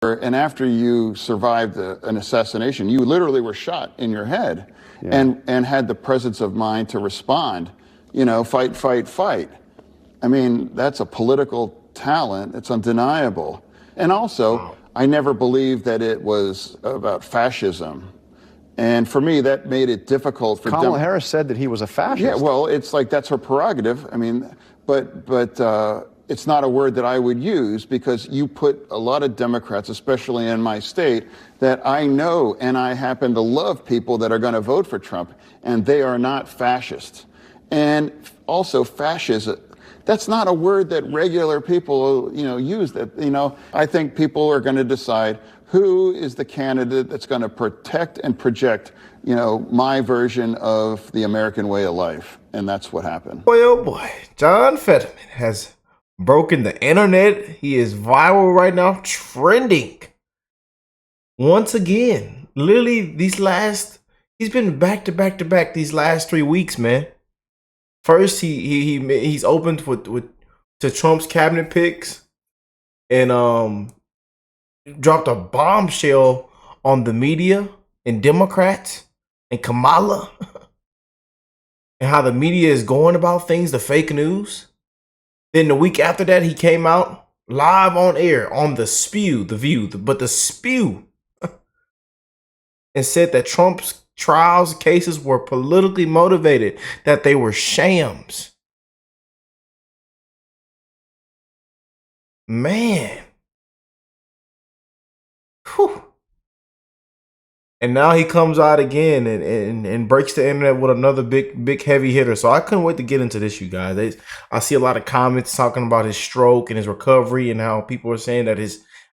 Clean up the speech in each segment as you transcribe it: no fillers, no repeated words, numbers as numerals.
and after you survived an assassination, you literally were shot in your head, and had the presence of mind to respond, fight, fight, fight. I mean, that's a political talent. It's undeniable. And also, I never believed that it was about fascism. And for me, that made it difficult for Kamala Harris said that he was a fascist. Yeah, well, it's like that's her prerogative. I mean, but it's not a word that I would use, because you put a lot of Democrats, especially in my state, that I know and I happen to love people that are going to vote for Trump, and they are not fascist. And also fascism, that's not a word that regular people, use. That, I think people are going to decide who is the candidate that's going to protect and project, my version of the American way of life. And that's what happened. Boy, oh boy, John Fetterman has broken the internet. He is viral right now, trending. Once again, literally he's been back to back to back these last 3 weeks, man. First, he's opened to Trump's cabinet picks, and dropped a bombshell on the media and Democrats and Kamala, and how the media is going about things, the fake news. Then the week after that, he came out live on air on The Spew, The Spew, and said that Trump's trials cases were politically motivated, that they were shams. Man. Whew. And now he comes out again and breaks the internet with another big heavy hitter. So I couldn't wait to get into this, you guys. I see a lot of comments talking about his stroke and his recovery, and how people are saying that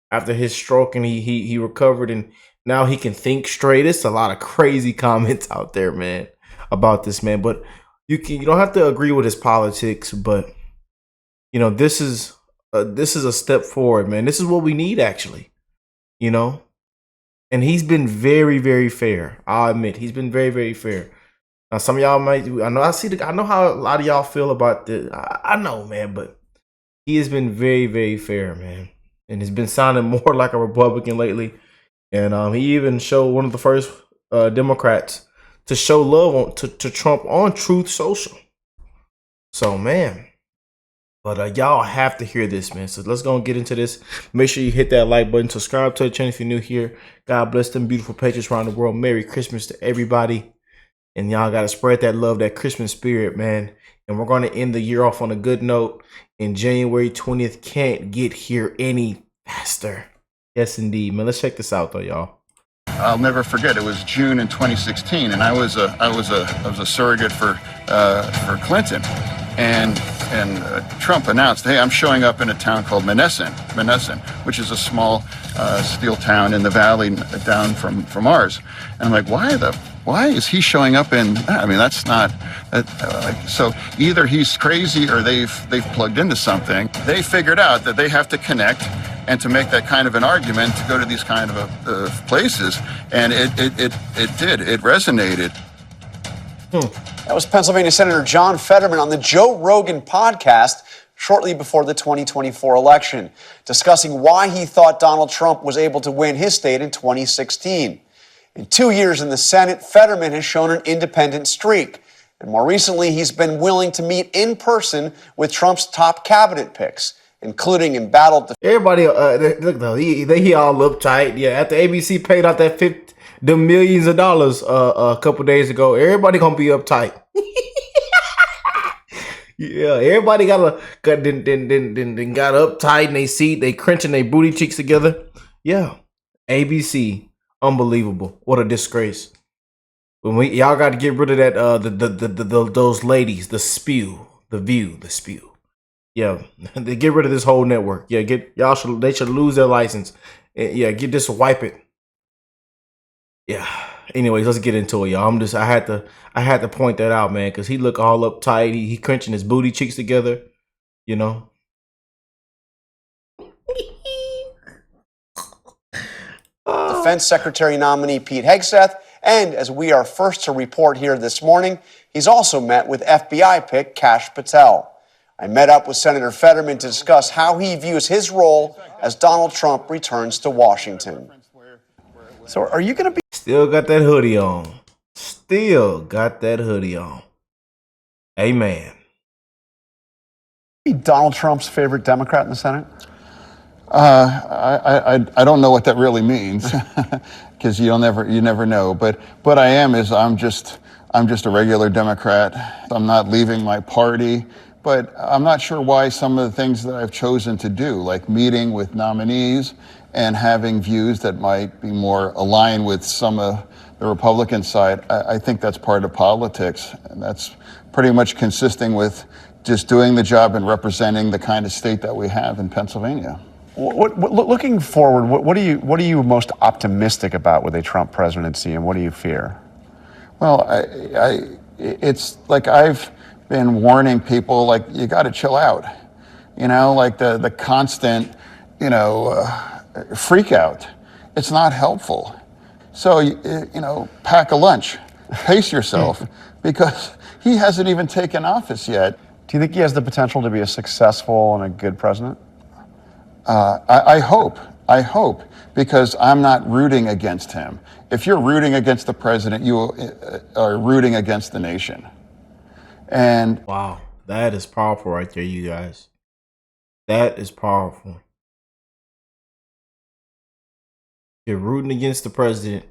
after his stroke and he recovered and now he can think straight. It's a lot of crazy comments out there, man, about this man. But you don't have to agree with his politics, but this is a step forward, man. This is what we need, actually. And he's been very, very fair. I'll admit, he's been very, very fair. Now, some of y'all might, I know how a lot of y'all feel about this. I know, man, but he has been very, very fair, man. And he's been sounding more like a Republican lately. And he even showed one of the first Democrats to show love to Trump on Truth Social. So, man. But y'all have to hear this, man. So let's go and get into this. Make sure you hit that like button. Subscribe to the channel if you're new here. God bless them beautiful patriots around the world. Merry Christmas to everybody. And y'all got to spread that love, that Christmas spirit, man. And we're going to end the year off on a good note. And January 20th can't get here any faster. Yes, indeed, man. Let's check this out, though, y'all. I'll never forget. It was June in 2016, and I was a surrogate for Clinton, and Trump announced, "Hey, I'm showing up in a town called Menneson, which is a small steel town in the valley down from ours." And I'm like, why is he showing up in? I mean, that's not. So either he's crazy or they've plugged into something. They figured out that they have to connect. And to make that kind of an argument, to go to these kind of places, and it did. It resonated. That was Pennsylvania Senator John Fetterman on the Joe Rogan podcast shortly before the 2024 election, discussing why he thought Donald Trump was able to win his state in 2016. In 2 years in the Senate, Fetterman has shown an independent streak. And more recently, he's been willing to meet in person with Trump's top cabinet picks, including embattled. Everybody, look though, he all uptight. Yeah, after ABC paid out the millions of dollars a couple days ago, everybody gonna be uptight. Yeah, everybody got uptight in they seat, they crunching their booty cheeks together. Yeah, ABC, unbelievable. What a disgrace. When y'all got to get rid of that those ladies, the spew, the view, the spew. Yeah, they get rid of this whole network. Yeah, they should lose their license. Yeah, just wipe it. Yeah. Anyways, let's get into it, y'all. I had to point that out, man, because he look all uptight. He crunching his booty cheeks together, Defense Secretary nominee Pete Hegseth, and as we are first to report here this morning, he's also met with FBI pick Kash Patel. I met up with Senator Fetterman to discuss how he views his role as Donald Trump returns to Washington. So are you going to be... Still got that hoodie on. Still got that hoodie on. Amen. Donald Trump's favorite Democrat in the Senate? I don't know what that really means, because you never know. But what I am is I'm just a regular Democrat. I'm not leaving my party, but I'm not sure why some of the things that I've chosen to do, like meeting with nominees and having views that might be more aligned with some of the Republican side, I think that's part of politics, and that's pretty much consistent with just doing the job and representing the kind of state that we have in Pennsylvania. Looking forward, what are you most optimistic about with a Trump presidency, and what do you fear? Well, it's like I've been warning people, like, you got to chill out, like the constant, freak out. It's not helpful. So, pack a lunch, pace yourself, because he hasn't even taken office yet. Do you think he has the potential to be a successful and a good president? I hope, because I'm not rooting against him. If you're rooting against the president, you are rooting against the nation. And wow, that is powerful right there, you guys. That is powerful. You're rooting against the president.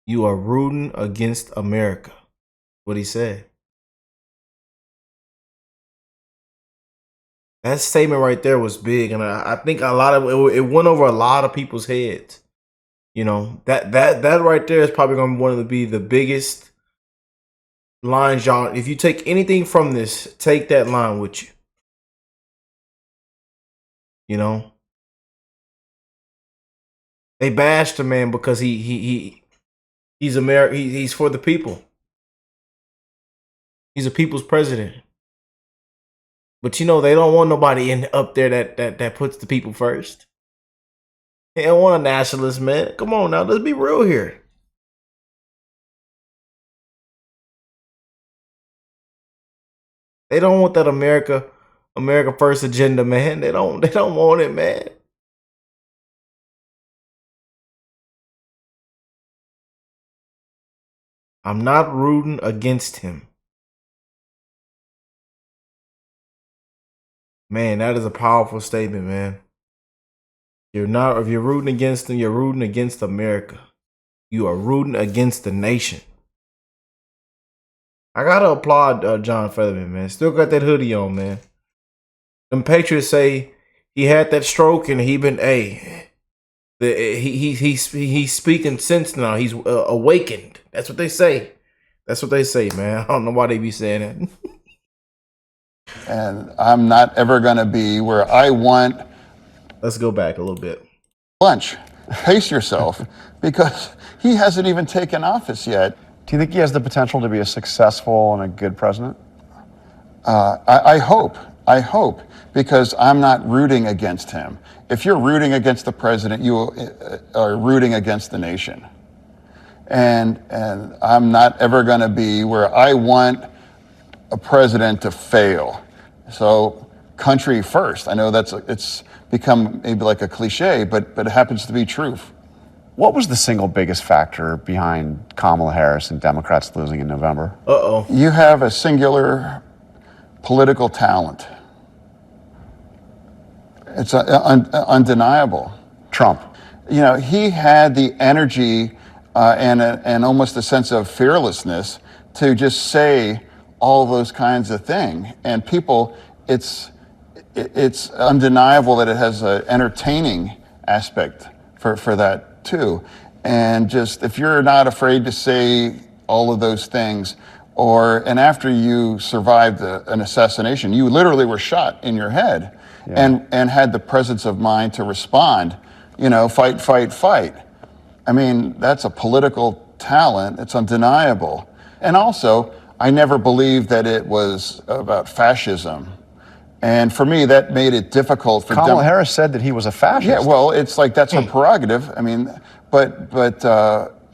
You are rooting against America. What he said. That statement right there was big, and I think a lot of it went over a lot of people's heads. That right there is probably going to be the biggest lines, y'all. If you take anything from this, take that line with you. They bashed the man because he's America. He's for the people. He's a people's president. But they don't want nobody up there that puts the people first. They don't want a nationalist, man. Come on now, let's be real here. They don't want that America first agenda, man. They don't want it, man. I'm not rooting against him. Man, that is a powerful statement, man. If you're rooting against them, you're rooting against America. You are rooting against the nation. I gotta applaud John Fetterman, man. Still got that hoodie on, man. Them Patriots say he had that stroke and he's speaking sense now. He's awakened. That's what they say. That's what they say, man. I don't know why they be saying that. And I'm not ever going to be where I want. Let's go back a little bit. Lunch. Pace yourself, because he hasn't even taken office yet. Do you think he has the potential to be a successful and a good president? I hope, because I'm not rooting against him. If you're rooting against the president, you are rooting against the nation. And I'm not ever going to be where I want a president to fail. So, country first. I know it's become maybe like a cliche, but it happens to be truth. What was the single biggest factor behind Kamala Harris and Democrats losing in November? You have a singular political talent. It's undeniable. Trump. He had the energy and almost a sense of fearlessness to just say all those kinds of things. And people, it's undeniable that it has an entertaining aspect for that too. And just, if you're not afraid to say all of those things, and after you survived an assassination, you literally were shot in your head, and had the presence of mind to respond, fight. I mean, that's a political talent. It's undeniable. And also, I never believed that it was about fascism. And for me, that made it difficult for Kamala Harris said that he was a fascist. Yeah, well, it's like that's her prerogative. I mean, but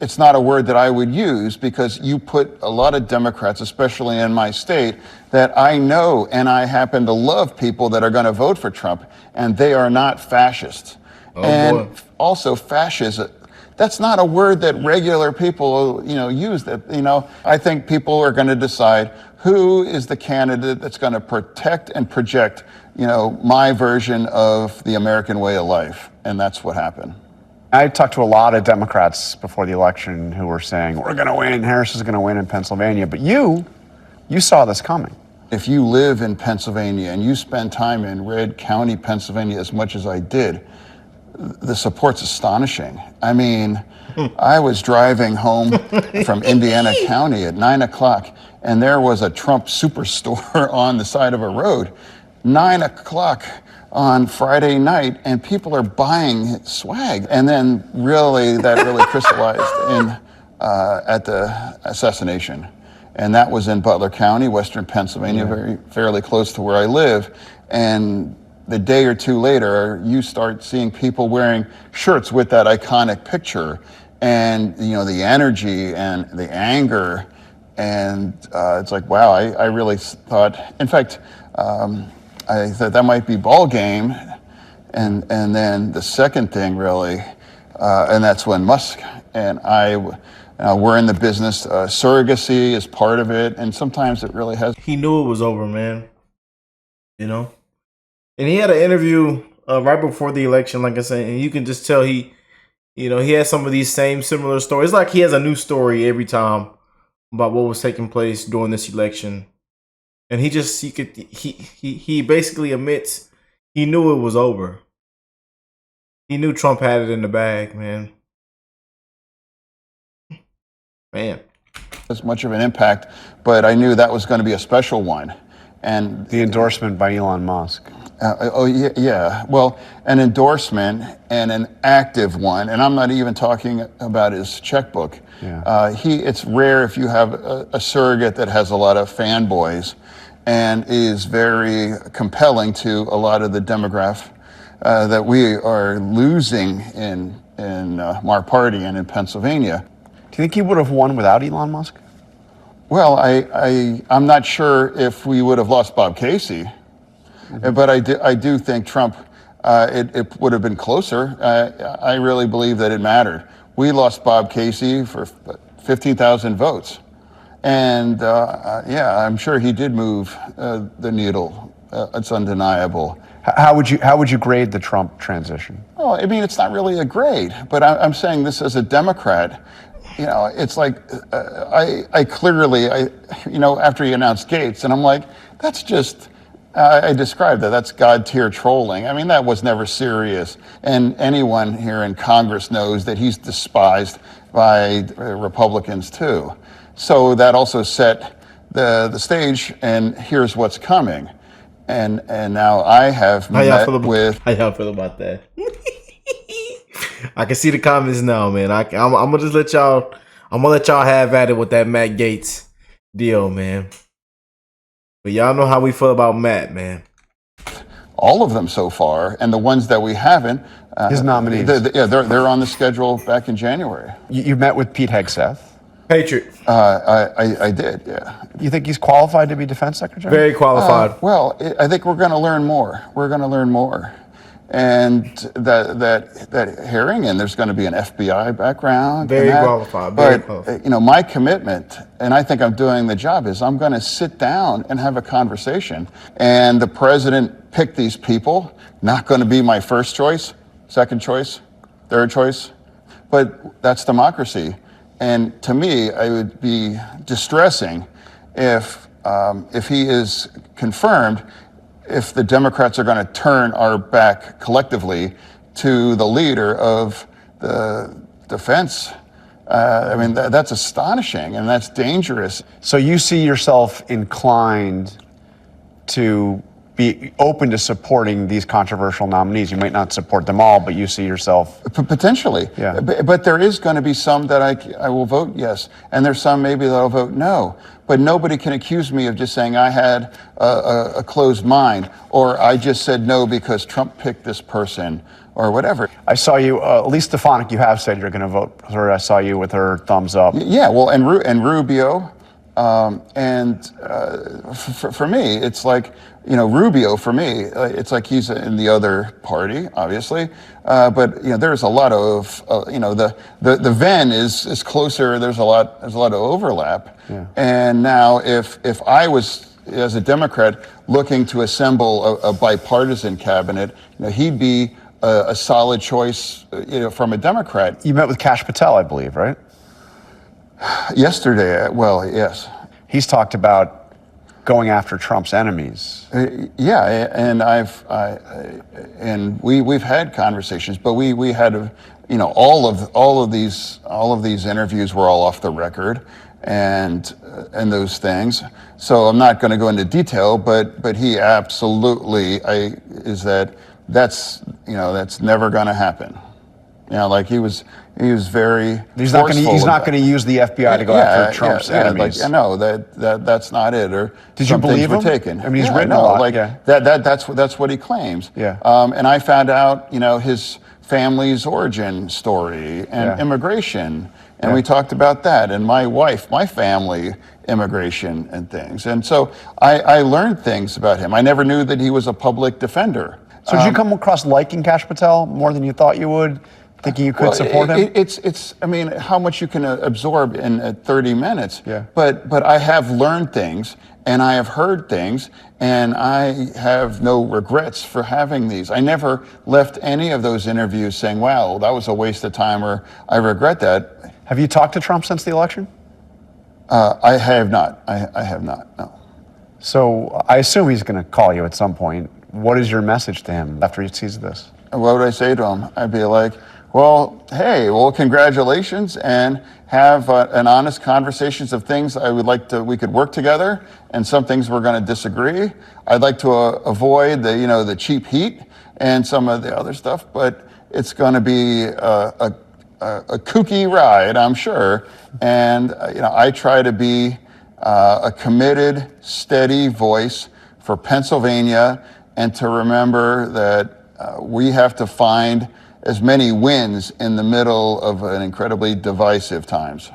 it's not a word that I would use because you put a lot of Democrats, especially in my state, that I know and I happen to love people that are going to vote for Trump, and they are not fascist. Boy. Also fascism. That's not a word that regular people, use. That, I think people are going to decide who is the candidate that's going to protect and project, my version of the American way of life, and that's what happened. I talked to a lot of Democrats before the election who were saying, we're going to win, Harris is going to win in Pennsylvania. But you saw this coming. If you live in Pennsylvania and you spend time in Red County, Pennsylvania, as much as I did, the support's astonishing. I mean, I was driving home from Indiana County at 9 o'clock, and there was a Trump superstore on the side of a road. 9 o'clock on Friday night, and people are buying swag. And then that really crystallized at the assassination. And that was in Butler County, Western Pennsylvania, fairly close to where I live. And the day or two later, you start seeing people wearing shirts with that iconic picture, and the energy and the anger, and it's like, wow, I really thought, in fact, I thought that might be ball game, and then the second thing really, and that's when Musk and I, we're in the business. Surrogacy is part of it, and sometimes it really has. He knew it was over, man. And he had an interview right before the election, like I said, and you can just tell he has some of these similar stories. It's like he has a new story every time about what was taking place during this election. And he basically admits he knew it was over. He knew Trump had it in the bag, man. As much of an impact, but I knew that was going to be a special one. And The endorsement by Elon Musk. Yeah. Well, an endorsement and an active one, and I'm not even talking about his checkbook. Yeah. It's rare if you have a surrogate that has a lot of fanboys and is very compelling to a lot of the demographic that we are losing in our party and in Pennsylvania. Do you think he would have won without Elon Musk? Well, I'm not sure if we would have lost Bob Casey. But I do think Trump, it would have been closer. I really believe that it mattered. We lost Bob Casey for 15,000 votes. And I'm sure he did move the needle. It's undeniable. How would you grade the Trump transition? Oh, I mean, it's not really a grade, but I'm saying this as a Democrat. It's like I clearly, after he announced Gates, and I'm like, that's just. I described that. That's God-tier trolling. I mean, that was never serious. And anyone here in Congress knows that he's despised by Republicans, too. So that also set the stage, and here's what's coming. And now I have met with... How y'all feel about that? I can see the comments now, man. I'm gonna just let y'all... I'm gonna let y'all have at it with that Matt Gaetz deal, man. But y'all know how we feel about Matt, man. All of them so far, and the ones that we haven't. His nominees. They're on the schedule back in January. You met with Pete Hegseth. Patriot. I did, yeah. You think he's qualified to be defense secretary? Very qualified. Well, I think we're going to learn more. And that hearing, and there's going to be an FBI background. Very qualified. But my commitment, and I think I'm doing the job, is I'm going to sit down and have a conversation. And the president picked these people. Not going to be my first choice, second choice, third choice, but that's democracy. And to me, it would be distressing if he is confirmed. If the Democrats are going to turn our back collectively to the leader of the defense, that's astonishing and that's dangerous. So you see yourself inclined to be open to supporting these controversial nominees. You might not support them all, but you see yourself... Potentially. Yeah. But there is going to be some that I will vote yes, and there's some maybe that I'll vote no. But nobody can accuse me of just saying I had a closed mind, or I just said no because Trump picked this person, or whatever. I saw you, at least Stefanik, you have said you're going to vote for her. I saw you with her thumbs up. Yeah, well, and Rubio, for me, it's like, Rubio, for me, it's like he's in the other party, obviously, but there's a lot of, the Venn is closer. There's a lot of overlap, and now if I was, as a Democrat, looking to assemble a bipartisan cabinet, he'd be a solid choice, from a Democrat. You met with Kash Patel, I believe, right? Yesterday, well, yes. He's talked about going after Trump's enemies. Yeah, and we've had conversations, but we had, all of these interviews were all off the record, and those things. So I'm not going to go into detail, but he absolutely that's never going to happen. Like he was very. He's not going to use the FBI to go after Trump's enemies. Like, I know that's not it. Or did you believe him? Taken. I mean, he's written a lot. Like that's what he claims. Yeah. And I found out, his family's origin story and immigration, and we talked about that. And my family immigration and things. And so I learned things about him. I never knew that he was a public defender. So did you come across liking Kash Patel more than you thought you would? Thinking you could support him? It's. I mean, how much you can absorb in 30 minutes. Yeah. But I have learned things, and I have heard things, and I have no regrets for having these. I never left any of those interviews saying, "Wow, that was a waste of time," or "I regret that." Have you talked to Trump since the election? I have not. I have not. No. So I assume he's going to call you at some point. What is your message to him after he sees this? What would I say to him? I'd be like, well, congratulations, and have an honest conversations of things I would like we could work together, and some things we're going to disagree. I'd like to avoid the cheap heat and some of the other stuff, but it's going to be a kooky ride, I'm sure. And I try to be a committed, steady voice for Pennsylvania, and to remember that we have to find as many wins in the middle of an incredibly divisive times.